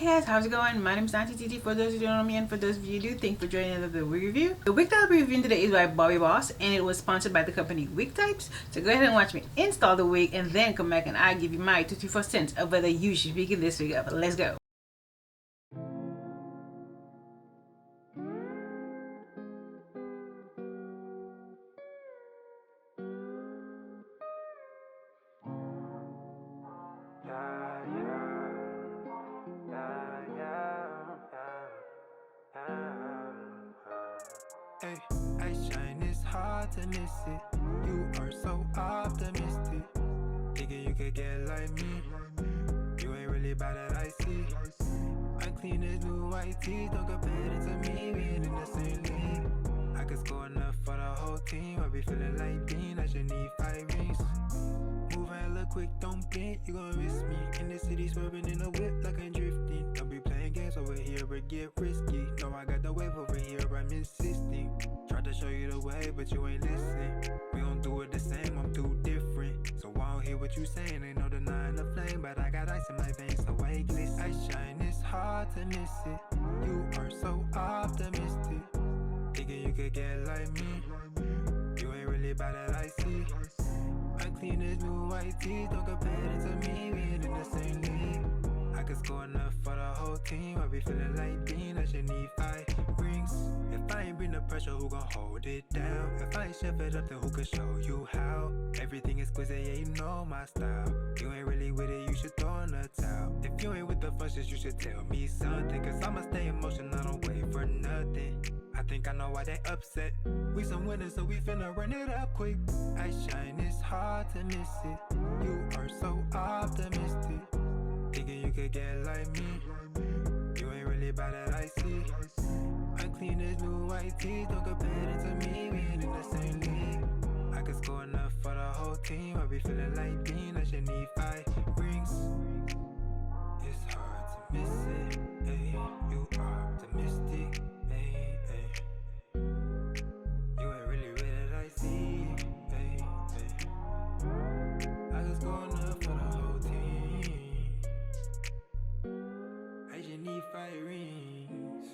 guys, how's it going? My name is Auntie Titi for those who don't know me, and for those of you who do, thank you for joining another wig review. The wig that I'll be reviewing today is by Bobbi Boss, and it was sponsored by the company WigTypes. So go ahead and watch me install the wig and then come back and I'll give you my 2 3 4 cents of whether you should be picking this wig up. Let's go. Hey, I shine, it's hard to miss it. You are so optimistic. Thinking you could get like me. You ain't really bad that I see. I clean as new white teeth, don't compare it to me. We ain't in the same league. I could score enough for the whole team. I be feeling like Dean, I should need 5 rings. Moving hella quick, don't blink, you gon' miss me. In the city, swerving in the whip like I'm drifting. Don't be playing games over here, but get risky. No, I got the wave over here, I'm insisting. Tried to show you the way, but you ain't listening. We don't do it the same, I'm too different. So I don't hear what you saying, ain't no denying the flame. But I got ice in my veins, so I glisten. I shine, it's hard to miss it. You are so optimistic. Thinking you could get like me. You ain't really bad that I see. I clean as new white teeth, don't compare it to me. We ain't in the same league. I could score enough for the whole team. I be feeling like Dean, I should need 5 rings. If I ain't bring the pressure, who gon' hold it down? If I ain't chef it up, then who can show you how? Everything exquisite, yeah, you know my style. You ain't really with it, you should throw in the towel. If you ain't with the functions, you should tell me something. Cause I'ma stay emotional, I don't wait for nothing. I think I know why they upset. We some winners, so we finna run it up quick. I shine, it's hard to miss it. You are so optimistic. Thinking you could get like me. You ain't really bad that I see. I clean as new white teeth, don't compare it to me. We ain't in the same league. I could score enough for the whole team. I be feeling like Dean, I should need 5 rings. It's hard to miss it, ayy. You are optimistic, ayy, ayy. You ain't really with it, I see, ayy, ayy. I could score enough for the whole team. I just need 5 rings.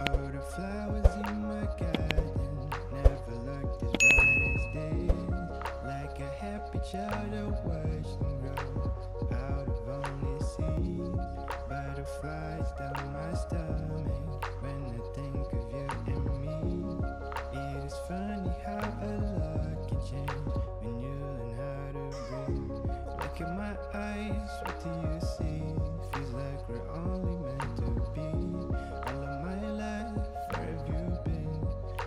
All the flowers in my garden never looked as bright as this. Like a happy child, I watched them grow out of only seeds. Butterflies down my stomach when I think of you and me. It is funny how a lot can change when you learn how to breathe. Look at my eyes, what do you see? Feels like we're only meant to be. All of my life, where have you been?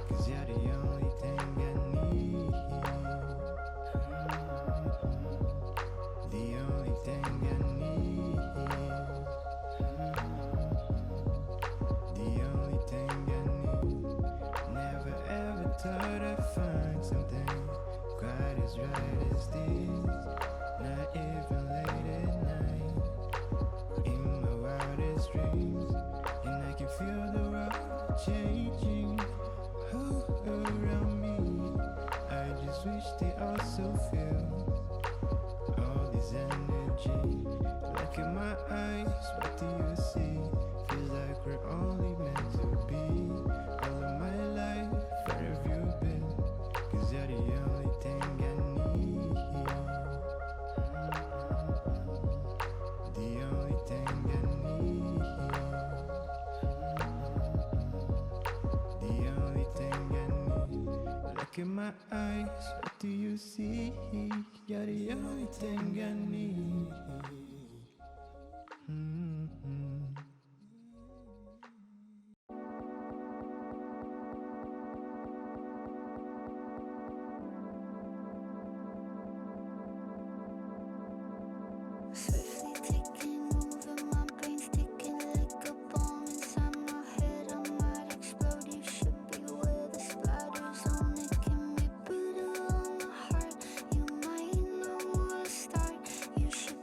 Cause you're the only thing I need. The only thing I need. The only thing I need. Never ever thought I'd find something quite as right as this. Not even late at night, in my wildest dreams. And I can feel the road changing around me. I just wish they also feel all this energy. Look at my eyes, what do you see? Feels like we're only meant to be. All of my life, where have you been? Cause you're the only thing I need. The only thing I need. The only thing I need. Look at my eyes, what do you see? You're the only thing I need. Swiftly ticking, moving, my brain's ticking like a bomb inside my head. I might explode. You should be where the spiders on it can be brutal on the heart. You might know where to start. You should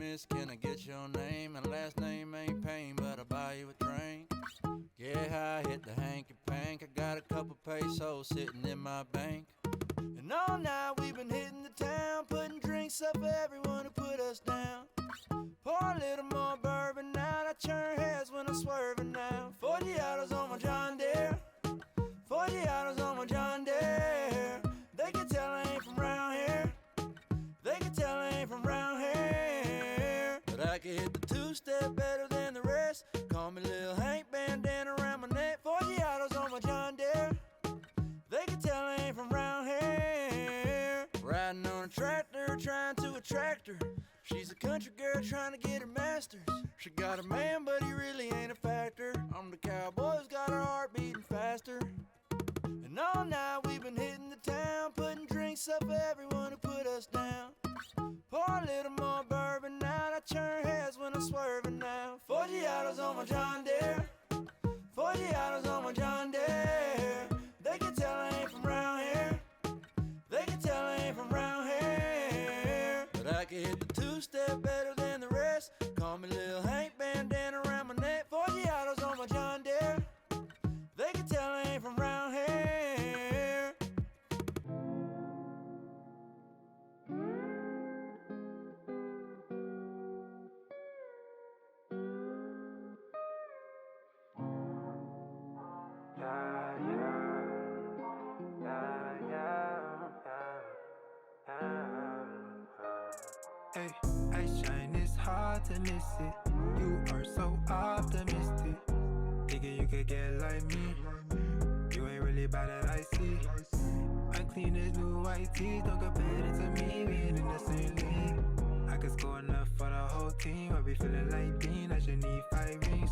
miss, can I get your name? And last name ain't Pain, but I'll buy you a drink. Yeah, I hit the hanky pank. I got a couple pesos sitting in my bank. And all night we've been hitting the town, putting drinks up for everyone who put us down. Pour a little more bourbon out, I turn heads when I'm swerving now. 40 hours on my John Deere, 40 hours on my John Deere. They can tell I ain't from round here, they can tell I ain't from round here. But I can hit the two-step better than the rest. Call me Lil Hank, bandana around my neck. 40 hours on my John Deere, they can tell I ain't from round here. Riding on a tractor, trying to attract her. She's a country girl trying to get her master's. She got a man, but he really ain't a factor. I'm the cowboy who's got her heart beating faster. And all night we've been hitting the town, putting drinks up for everyone who put us down. Pour a little more bourbon out, I turn heads when I'm swerving now. 40 hours on my John Deere, 40 hours on my John Deere. They can tell I ain't from round here, they can tell I ain't from round here. But I can hit the two-step better than the rest. Call me Lil Hank, bandana around my neck. 40 hours on my John Deere, they can tell I ain't from round here. Hey, I shine, it's hard to miss it. You are so optimistic. Thinking you could get like me. You ain't really bad at I see. I clean as new white teeth, don't compare it to me. We ain't in the same league. I could score enough for the whole team. I be feeling like Dean, I should need 5 rings.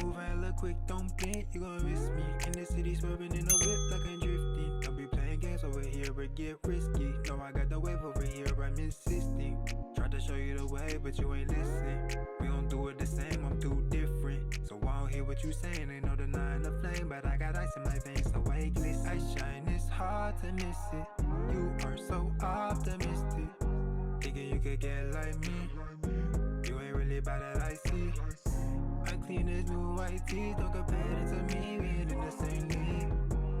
Moving hella quick, don't blink, you gon' miss me. In the city, swerving in the whip like I'm drifting. Don't be playing games over here, but get risky. No, I got the wave over here, I'm insisting. Tried to show you the way, but you ain't listening. We don't do it the same, I'm too different. So I don't hear what you saying, ain't no denying the flame. But I got ice in my veins, so I glisten. I shine, it's hard to miss it. You are so optimistic. Thinking you could get like me. You ain't really bad at I see. I clean as new white teeth, don't compare it to me. We ain't in the same league.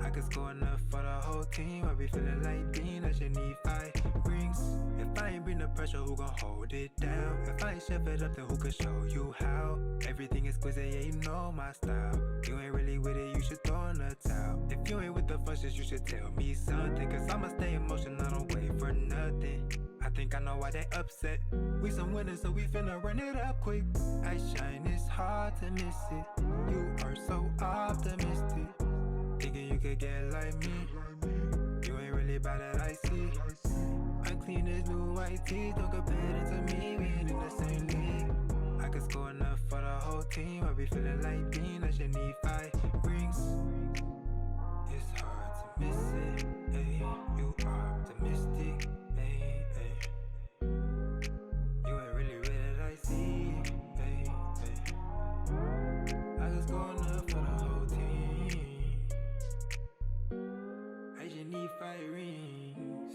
I could score enough for the whole team. I be feeling like Dean, I should need 5 rings. If I ain't bring the pressure, who gon' hold it down? If I ain't chef it up, then who can show you how? Everything exquisite, yeah, you know my style. You ain't really with it, you should throw in the towel. If you ain't with the functions, you should tell me something. Cause I'ma stay emotional, I don't wait for nothing. I think I know why they upset. We some winners, so we finna run it up quick. I shine, it's hard to miss it. You are so optimistic. Thinking you could get like me. You ain't really bad at I see. I clean as new white teeth, don't compare it to me. We ain't in the same league. I could score enough for the whole team. I be feeling like Dean, I should need 5 rings. It's hard to miss it, ayy. You optimistic, ayy, ayy. You ain't really with it, I see, ayy, ayy. I could score enough for the whole team. I should need 5 rings.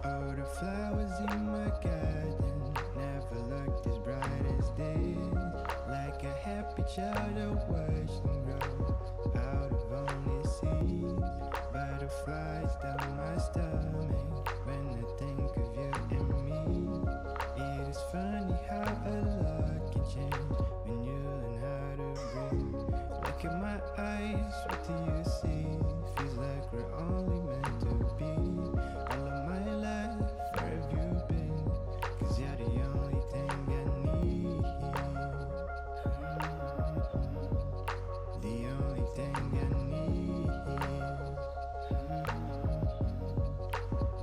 All the flowers in my garden never looked as bright as this. Like a happy child, I watched them grow out of only seeds. Butterflies down my stomach when I think of you and me. It is funny how a lot can change when you learn how to breathe. Look at my eyes, what do you see? Feels like we're only meant to be. All of my life, where have you been? Cause you're the only thing I need. The only thing I need.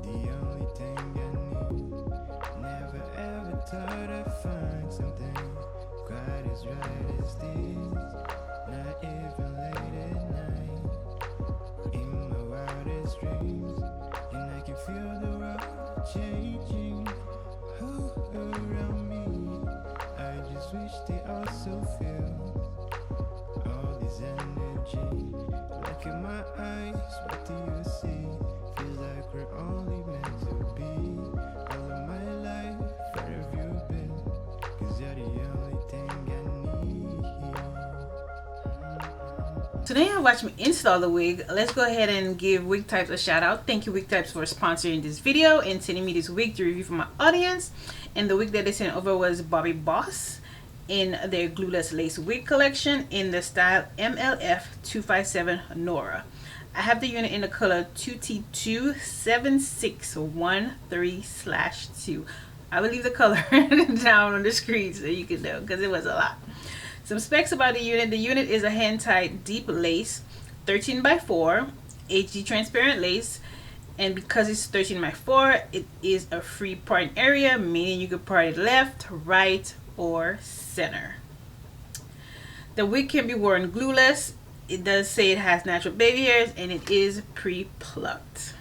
The only thing I need. Never ever thought I'd find something quite as right as this. Not even late at night. In my wildest dreams, and I can feel the road changing around me. I just wish they also feel all this energy. Look in my eyes, what do you see? Feels like we're only meant to be. All of my life, where have you been? 'Cause you're the only thing I need. So now you watch me install the wig. Let's go ahead and give Wig Types a shout out. Thank you, Wig Types, for sponsoring this video and sending me this wig to review for my audience. And the wig that they sent over was Bobbi Boss in their glueless lace wig collection in the style MLF257 NORA. I have the unit in the color 2T27613/2. I will leave the color down on the screen so you can know, because it was a lot. Some specs about the unit. The unit is a hand-tied deep lace, 13x4, HD transparent lace, and because it's 13x4, it is a free parting area, meaning you could part it left, right, or center. The wig can be worn glueless. It does say it has natural baby hairs, and it is pre-plucked.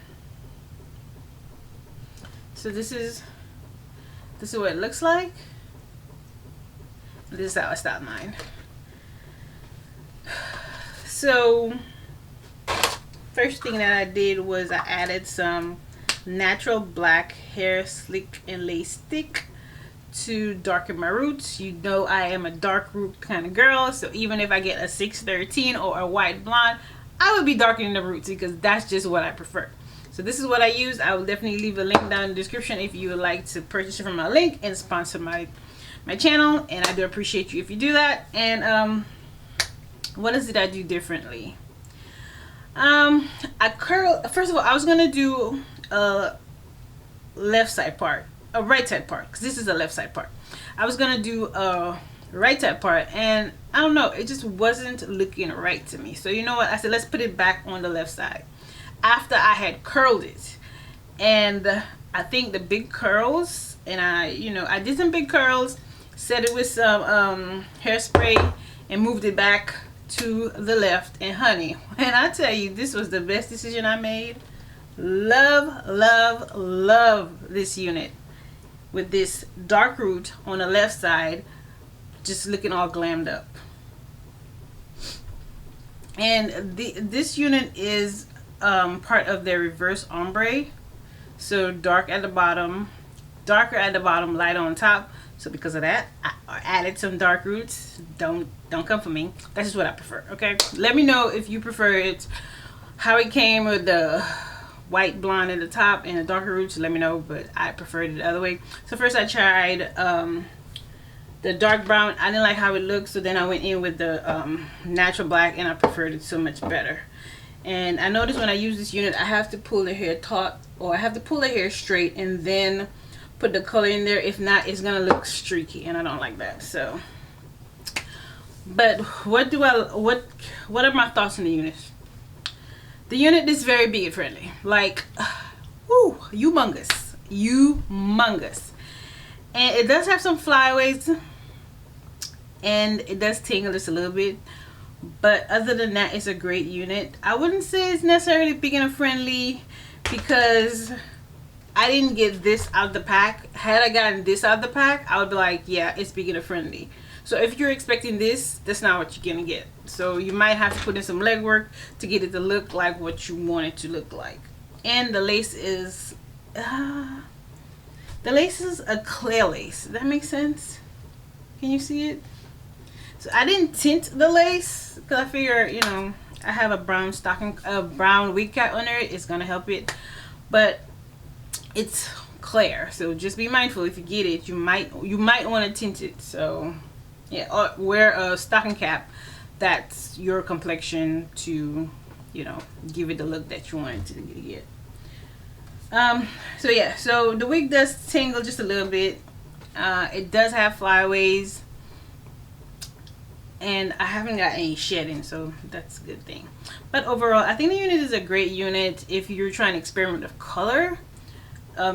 So this is what it looks like. This is how I styled mine. So first thing that I did was I added some natural black hair slick and lace stick to darken my roots. You know I am a dark root kind of girl, so even if I get a 613 or a white blonde, I would be darkening the roots because that's just what I prefer. So this is what I use. I will definitely leave a link down in the description if you would like to purchase it from my link and sponsor my channel, and I do appreciate you if you do that. And what is it I do differently? I curl. First of all, I was gonna do a left side part, a right side part, because this is a left side part. I was gonna do a right side part, and I don't know, it just wasn't looking right to me. So you know what, I said let's put it back on the left side after I had curled it. And I think the big curls, and I did some big curls, set it with some hairspray, and moved it back to the left. And honey, when I tell you this was the best decision I made, love, love, love this unit with this dark root on the left side, just looking all glammed up. And this unit is part of their reverse ombre, so dark at the bottom, darker at the bottom, light on top. So because of that, I added some dark roots. Don't come for me. That's just what I prefer. Okay, let me know if you prefer it, how it came with the white blonde at the top and the darker roots. Let me know, but I preferred it the other way. So first I tried the dark brown. I didn't like how it looked, so then I went in with the natural black, and I preferred it so much better. And I noticed when I use this unit, I have to pull the hair taut, or I have to pull the hair straight and then put the color in there. If not, it's gonna look streaky, and I don't like that. So, but what are my thoughts on the unit? The unit is very beard friendly, like whoo, humongous, and it does have some flyaways, and it does tingle just a little bit. But other than that, it's a great unit. I wouldn't say it's necessarily beginner friendly because I didn't get this out the pack. Had I gotten this out the pack, I would be like, yeah, it's beginner friendly. So if you're expecting this, that's not what you're gonna get. So you might have to put in some legwork to get it to look like what you want it to look like. And the lace is a clear lace. Does that make sense? Can you see it? So I didn't tint the lace because I figure, you know, I have a brown wig cap under it. It's gonna help it, but it's clear. So just be mindful if you get it. You might want to tint it. So yeah, or wear a stocking cap that's your complexion to, you know, give it the look that you want it to get. So yeah, so the wig does tingle just a little bit. It does have flyaways, and I haven't got any shedding, so that's a good thing. But overall, I think the unit is a great unit if you're trying to experiment with color,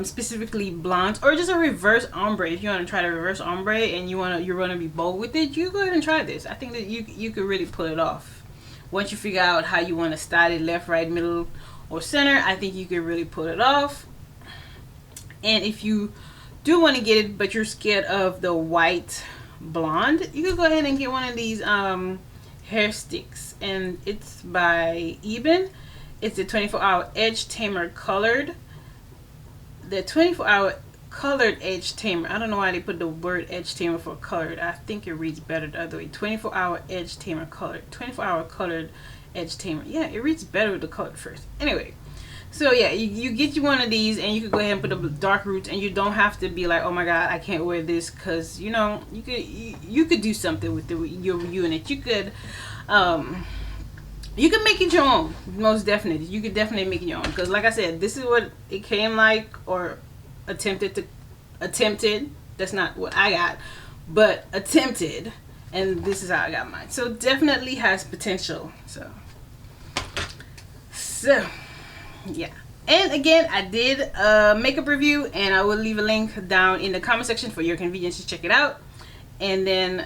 specifically blondes, or just a reverse ombre. If you want to try the reverse ombre and you want to be bold with it, you go ahead and try this. I think that you could really pull it off. Once you figure out how you want to style it, left, right, middle, or center, I think you could really pull it off. And if you do want to get it but you're scared of the white blonde, you can go ahead and get one of these hair sticks, and it's by Eben. It's the 24-hour edge tamer colored. The 24-hour colored edge tamer. I don't know why they put the word edge tamer for colored. I think it reads better the other way. 24-hour edge tamer colored. 24-hour colored edge tamer. Yeah, it reads better with the colored first. Anyway, so yeah, you get you one of these, and you could go ahead and put the dark roots, and you don't have to be like, oh my god, I can't wear this, because you know, you could do something with your unit. You could make it your own. Most definitely, you could definitely make it your own, because like I said, this is what it came like, or attempted. That's not what I got, but attempted, and this is how I got mine. So definitely has potential. So yeah. And again, I did a makeup review, and I will leave a link down in the comment section for your convenience to check it out. And then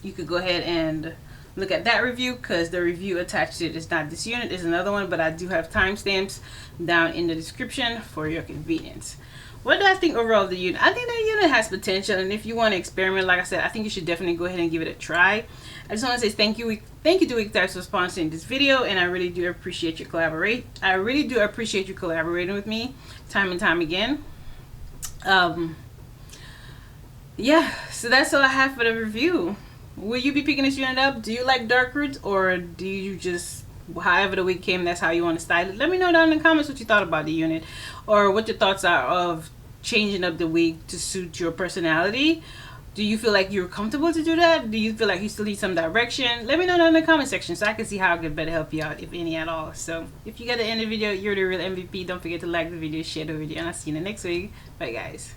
you could go ahead and look at that review, because the review attached to it is not this unit, it's another one, but I do have timestamps down in the description for your convenience. What do I think overall of the unit? I think that unit has potential, and if you want to experiment, like I said, I think you should definitely go ahead and give it a try. I just want to say thank you to WigTypes for sponsoring this video, and I really do appreciate your collaborating with me time and time again. Yeah, so that's all I have for the review. Will you be picking this unit up? Do you like dark roots, or do you just, however the wig came, that's how you want to style it? Let me know down in the comments what you thought about the unit, or what your thoughts are of changing up the wig to suit your personality. Do you feel like you're comfortable to do that? Do you feel like you still need some direction? Let me know down in the comment section so I can see how I can better help you out, if any at all. So if you got the end of the video, you're the real MVP. Don't forget to like the video, share the video, and I'll see you in the next week. Bye guys.